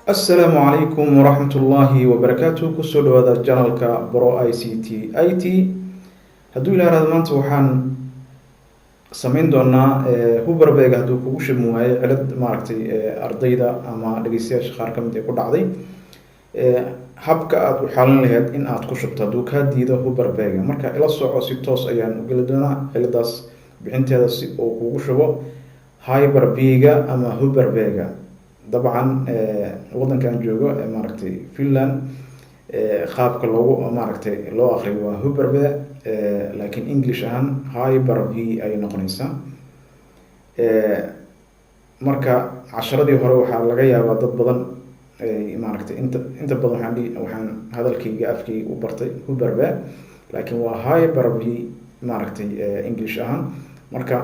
السلام عليكم ورحمة الله وبركاته كسو دوادا جانالكا برو اي سي تي اي تي هدو إلى هذا مانت وحان سمين دونا هوبر بيغا هدو كوش الموهاي علد ماركتي أرضيدا أما لغيسياش خاركم دي قد عضي habka aad u xalin lahayd in aad ku shubto hadduu kaa diido huberberga marka ila soco si toos ayaan u geli doonaa ciladaas bixinteeda si uu kugu shubo hyper-v-ga ama huberberga dabcan wadankan joogo maaragtay Finland qaabka loogu maaragtay loo akhriyo waa huberberg laakiin English ahaan hyper-v ay noqonaysaa marka casharadii hore waxaa laga yaabaa dad badan maaragtay inta badan waxaan hadalkayga afkayga u bartay huberberg laakiin waa hyper-v maaragtay English ahaan marka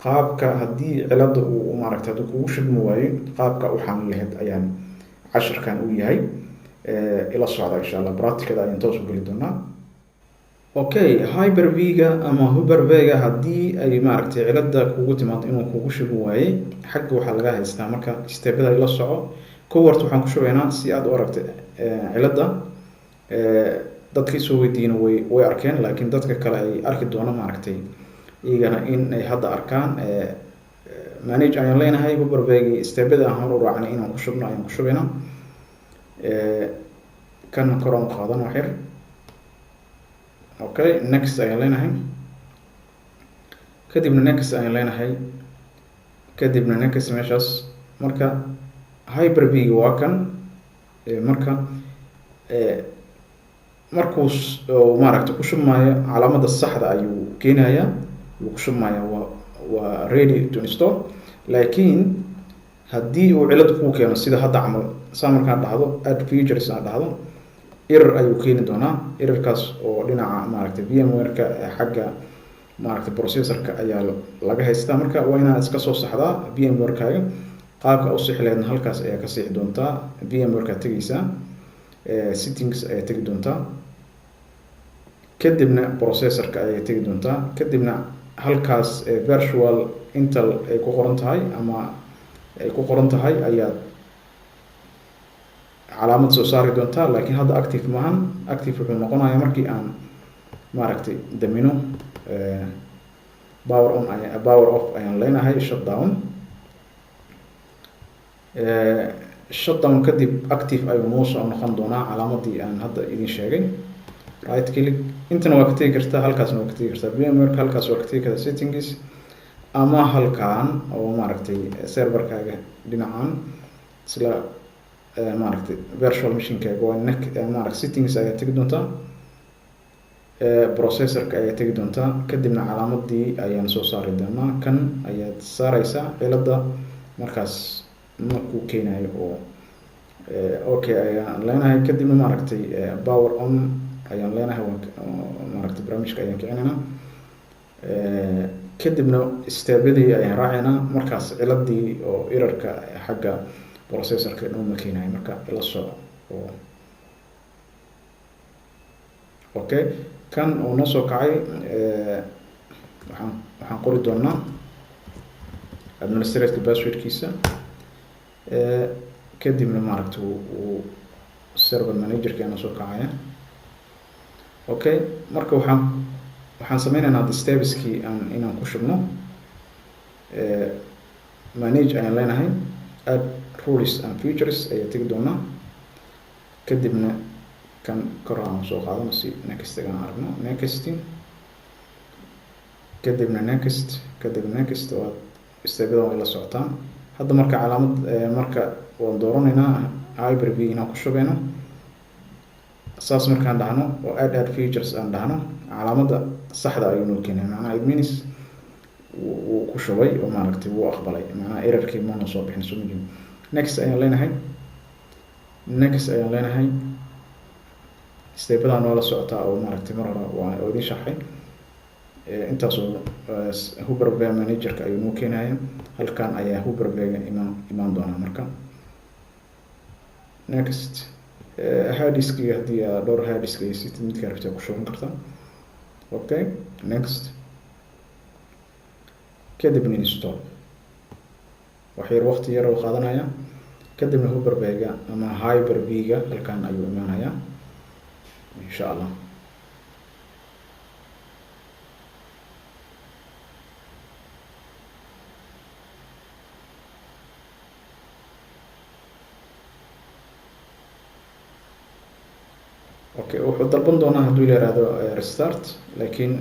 qaabka haddii cilada uu maaragtay hadduu kugu shubmi waayo qaabka u xalin lahayd ayaan casharkan u yahay ila socda insha Allah practicada ayaan toos u geli doonaa okay hyper-v-ga ama huberberga haddii ay maaragtay cilada kugu timaado inuu kugu shubmi waayo xagga waxaa laga haystaa marka steebada ila soco kowart waxaan ku shubaynaa si aad u aragtay cilada dadkii soo weydiina way arkeen laakiin dadka kale ay arki doona maaragtay iyagana in ay hadda arkaan manage ayaan leenahay huberberg steebada aan hor u raacnay inaan ku shubno ayaan ku shubaynaa kan koraan qaadan waxyar okay next ayaan leenahay kadibna next ayaan leenahay kadibna next meeshaas marka hyper-v waa kan marka markuu maaragtay ku shubmaayo calaamada saxda ayuu keenayaa wuu ku shubmaayaa waa ready to install laakiin haddii uu cilad kuu keeno sida hadda camal saa markaan dhahdo add features aan dhahdo error ayuu keeni doonaa errorkaas oo dhinaca maaragtay VMware-ka xagga maaragtay processorka ayaa laga haystaa marka waa inaad iska soo saxdaa VMware-kaaga qaabka u sixi lahaydna halkaas ayaa ka sixi doontaa VMware-ka tegaysaa settings ayaa tegi doontaa kadibna processorka ayaa tegi doontaa kadibna halkaas virtual intel ay ku qoran tahay ama ay ku qoran tahay ayaad calaamad soo saari doontaa laakiin hadda active maahan active wuxuu noqonayaa markii aan maaragtay damino power off ayaan leenahay shutdown kadib active ayuu noo soo noqon doonaa calaamadii aan hadda idin sheegay right click intana waa ka tegi kartaa halkaasna waa ka tegi kartaa VMware halkaas waa ka tegi kartaa settings ama halkaan oo maaragtay serverkaaga dhinacan isla maaragtay virtual machine-kaaga waa maaragtay settings ayaa tegi doontaa processorka ayaa tegi doontaa kadibna calaamadii ayaan soo saari doonaa kan ayaad saaraysaa cilada markaas markuu keenayo oo okay ayaan leenahay kadibna maaragtay power on ayaan leenahay maaragtay barnaamijka ayaan kicinaynaa kadibna steebadii ayaan raacaynaa markaas ciladii oo errorka xagga processorka nooma keenayo marka ila soco oo okay kan oo noo soo kacay waxaan qori doonaa administrative passwordkiisa kadibna maaragtay uu server manager-keena soo kacaya okay marka waxaan sameynaynaa the stepskii inaan ku shubno manage ayaan leenahay add rules and features ayaa tegi doonaa kadibna kan kor aan soo qaadano si next-gaan aragno next kadibna next waa steebadan way la socotaan hadda marka calaamad marka waan dooranaynaa hyper-v inaan ku shubayno saas markaan dhahno oo add features aan dhahno calaamada saxda ayuu noo keenay macnaha it means wuu ku shubay oo maaragtay wuu aqbalay macnaha errorkii ma noo soo bixin soo majin next ayaan leenahay steebadan waa la socotaa oo maaragtay mar hore waa idin sharxay intaasoo huberberg manager-ka ayuu noo keenaya halkan ayaa huberberg imaan doonaa marka next hard disk-ga haddii aad dhowr hard disk ay sitid midkaa rabtaa ku shuban kartaa okay next kadibna install waxyar waqti yar oo qaadanaya kadibna Hyper-V-ga ama Hyper-V-ga halkan ayuu imaanayaa insha Allah. Okay, wuxuu dalban doonaa hadduu yiraahdo restart, laakiin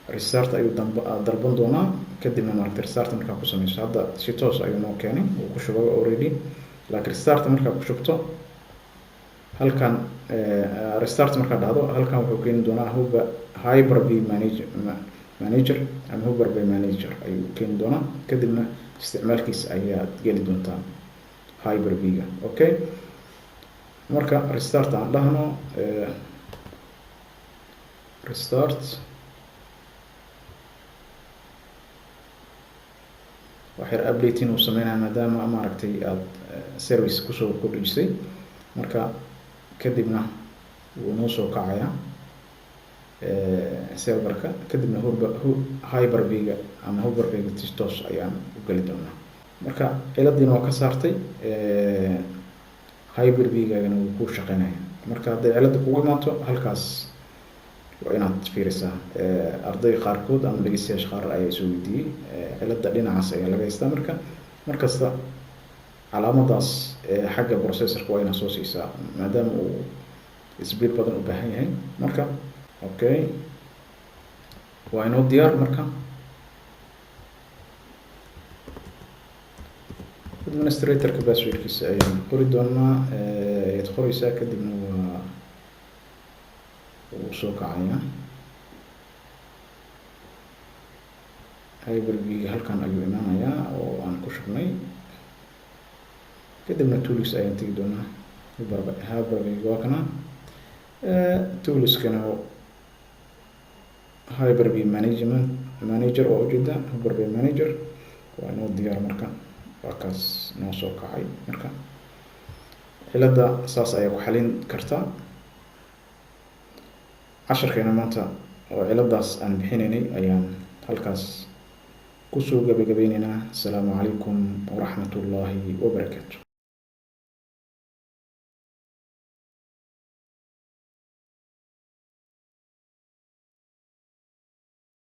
restart ayuu dalban doonaa kadibna maaragtay restart markaa ku sameyso. Hadda si toos ayuu noo keenay uu ku shubay already, laakiin restart markaa ku shubto halkan restart markaa dhahdo halkan wuxuu keeni doonaa Hyper-V manager ama Hyper-V manager ayuu keeni doonaa, kadibna isticmaalkiisa ayaad geli doontaa Hyper-V-ga. Okay, marka restart aan dhahno restart waxay update inuu sameynaa maadaama maaragtay aad service kusoo kordhisay, marka kadibna wuu noo soo kacaya serverka, kadibna Hyper-V-ga ama Hyper-V-ga toos ayaan u geli doonaa. Marka ciladiina waa ka saartay, Hyper-V-gana wuu ku shaqeynaya. Marka hadday cilada kugu imaato halkaas waa inaad fiirisaa. Arday qaarkood ama dhageystayaasha qaar ayaa soo weydiiyey cilada dhinacaas ayaa laga haystaa. Marka markasta calaamadaas xagga processorka waa inaad soo siisaa maadaama uu speed badan u baahan yahay. Marka okay, waa inoo diyaar. marka administratorka passwordkiisa ayaan qori doonaa, ayaad qoraysaa, kadibna waa uu soo kacaya. Hyper-V-ga halkan ayuu imaanayaa oo aan ku shubnay, kadibna tools ayaan tegi doonaa. Hyper-V-ga waa kana toolskana Hyper-V manager oo ujeeda Hyper-V manager waa inoo diyaar. marka waa kaas noo soo kacay. marka cilada saas ayaa ku xalin kartaa. casharkeena maanta oo ciladaas aan bixinaynay ayaan halkaas kusoo gabagabeynaynaa. Asalaamu calaykum waraxmatullaahi wabarakaatu.